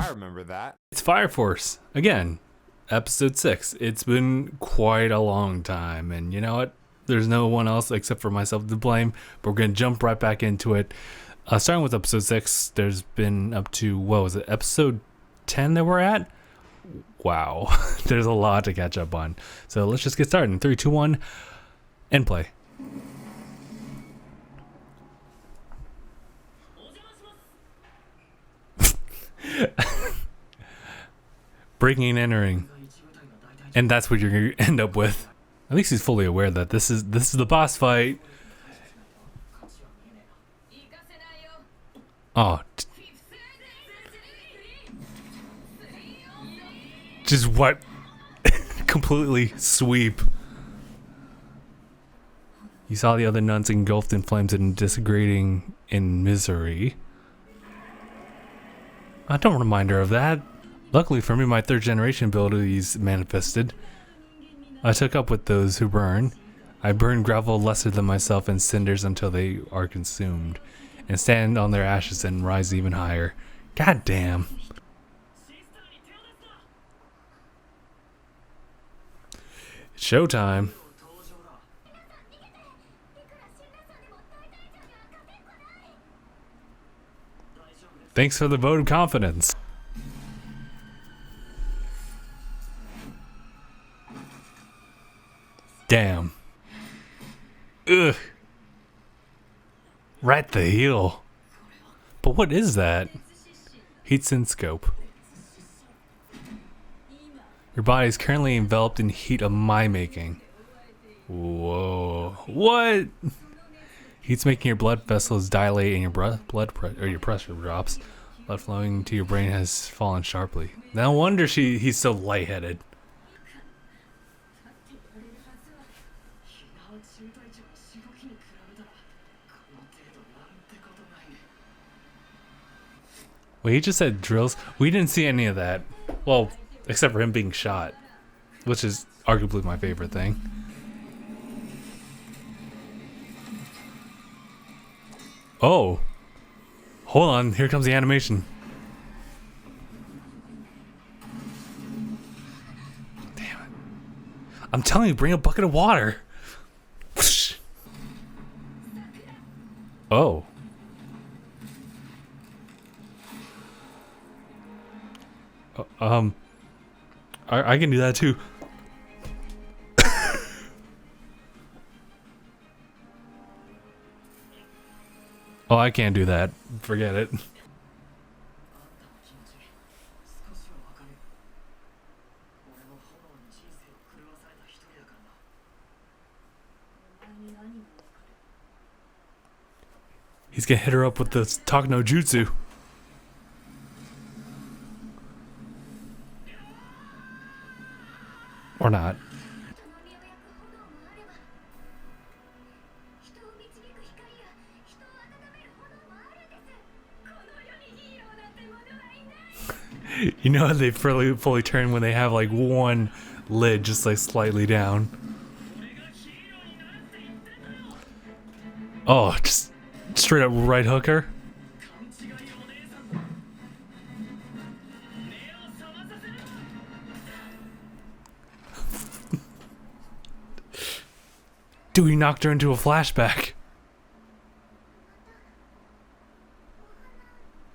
I remember that. It's Fire Force. Again, episode 6. It's been quite a long time, and you know what? There's no one else except for myself to blame, but we're going to jump right back into it. Starting with episode 6, there's been up to, what was it, episode 10 that we're at? Wow. There's a lot to catch up on. So let's just get started in 3, 2, 1, and play. Breaking and entering. And that's what you're going to end up with. At least he's fully aware that this is the boss fight. Oh. Just what? Completely sweep. You saw the other nuns engulfed in flames and disintegrating in misery. I don't remind her of that. Luckily for me, my 3rd generation abilities manifested. I took up with those who burn. I burn gravel lesser than myself in cinders until they are consumed, and stand on their ashes and rise even higher. God damn. It's showtime. Thanks for the vote of confidence. Damn. Ugh. Right the heel. But what is that? Heat sin scope. Your body is currently enveloped in heat of my making. Whoa. What? Heat's making your blood vessels dilate and your pressure drops. Blood flowing to your brain has fallen sharply. No wonder he's so lightheaded. Wait, he just said drills? We didn't see any of that. Well, except for him being shot, which is arguably my favorite thing. Oh. Hold on, here comes the animation. Damn it. I'm telling you, bring a bucket of water. Oh. I can do that too. Oh, I can't do that. Forget it. He's gonna hit her up with the talk no jutsu. Or not. You know how they fully turn when they have like one lid just like slightly down. Oh, just straight up right hooker. Dude, he knocked her into a flashback.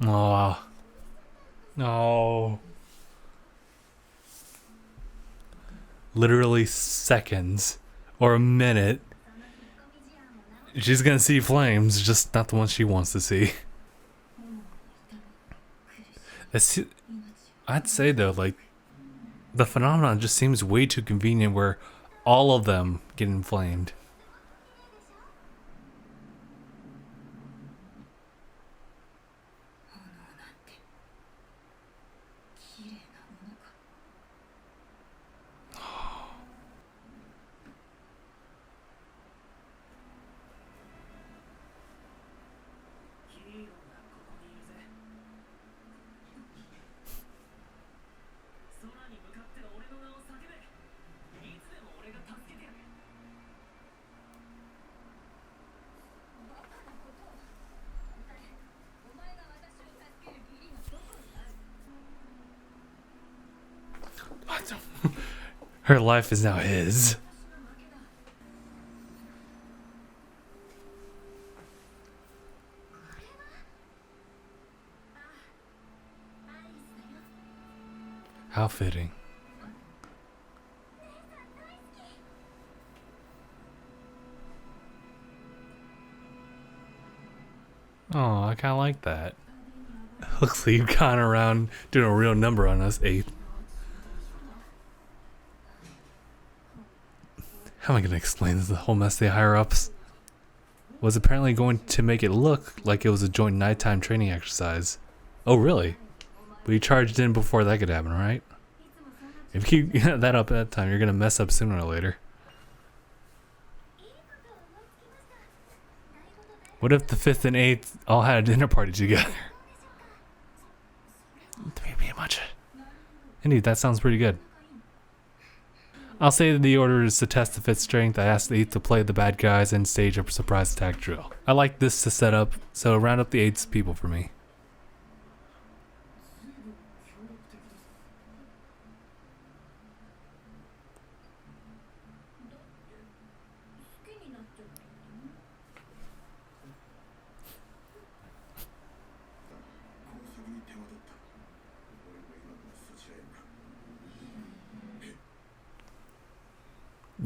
Oh. No. Literally seconds or a minute. She's gonna see flames, just not the ones she wants to see. I'd say though, like, the phenomenon just seems way too convenient where all of them get inflamed. Her life is now his. How fitting. Oh, I kind of like that. Looks like you've gone around doing a real number on us, 8th. How am I going to explain this? The whole mess the higher-ups was apparently going to make it look like it was a joint nighttime training exercise. Oh, really? But you charged in before that could happen, right? If you keep that up at that time, you're going to mess up sooner or later. What if the 5th and 8th all had a dinner party together? Indeed, that sounds pretty good. I'll say that the order is to test the 5th strength. I asked the 8th to play the bad guys and stage a surprise attack drill. I like this to set up, so round up the 8th's people for me.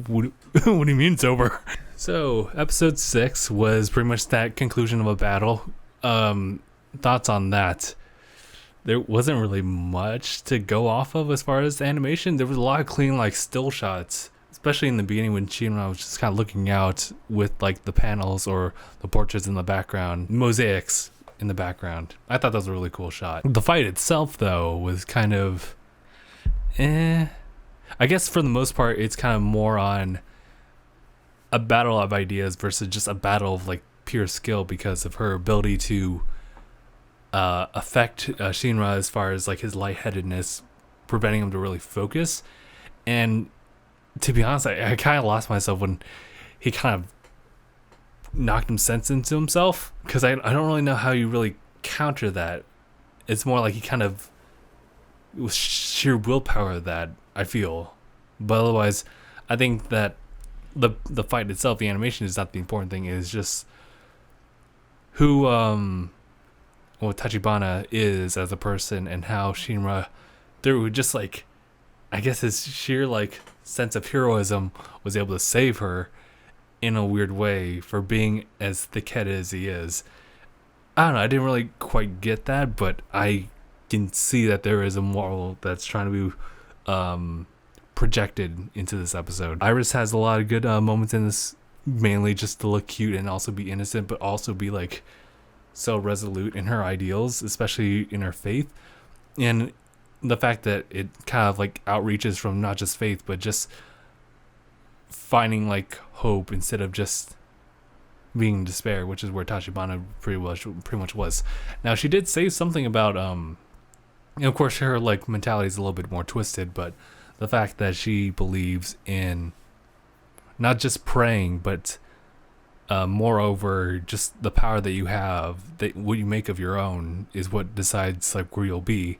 What do you mean it's over? So, episode 6 was pretty much that conclusion of a battle. Thoughts on that? There wasn't really much to go off of as far as the animation. There was a lot of clean, like, still shots, especially in the beginning when Shinra was just kind of looking out with, like, the panels or the portraits in the background, mosaics in the background. I thought that was a really cool shot. The fight itself, though, was kind of I guess for the most part, it's kind of more on a battle of ideas versus just a battle of like pure skill because of her ability to affect Shinra as far as like his lightheadedness, preventing him to really focus. And to be honest, I kind of lost myself when he kind of knocked him sense into himself, because I don't really know how you really counter that. It's more like he kind of, it was sheer willpower that I feel. But otherwise, I think that the fight itself, the animation is not the important thing. It's just who Tachibana is as a person and how Shinra, through just like, I guess his sheer like sense of heroism, was able to save her in a weird way for being as thick-headed as he is. I don't know, I didn't really quite get that, but I can see that there is a moral that's trying to be projected into this episode. Iris has a lot of good moments in this, mainly just to look cute and also be innocent, but also be like so resolute in her ideals, especially in her faith. And the fact that it kind of like outreaches from not just faith, but just finding like hope instead of just being in despair, which is where Tachibana pretty much was. Now, she did say something about of course her like mentality is a little bit more twisted, but the fact that she believes in not just praying, but moreover just the power that you have, that what you make of your own is what decides like where you'll be.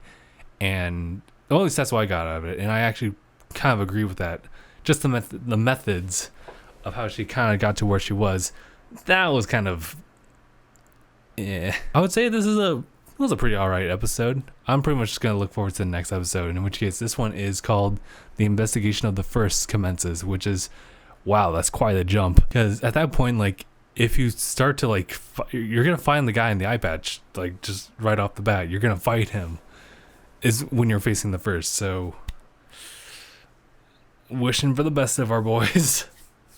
And well, at least that's what I got out of it, and I actually kind of agree with that. Just the methods of how she kind of got to where she was, that was kind of I would say this was a pretty alright episode. I'm pretty much just gonna look forward to the next episode, in which case this one is called The Investigation of the First Commences, which is, wow, that's quite a jump. Because at that point, like, if you start to like you're gonna find the guy in the eye patch, like, just right off the bat, you're gonna fight him, is when you're facing the first. So wishing for the best of our boys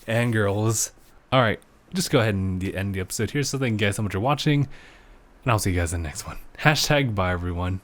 and girls. Alright, just go ahead and end the episode here. So thank you guys so much for watching, and I'll see you guys in the next one. #bye everyone.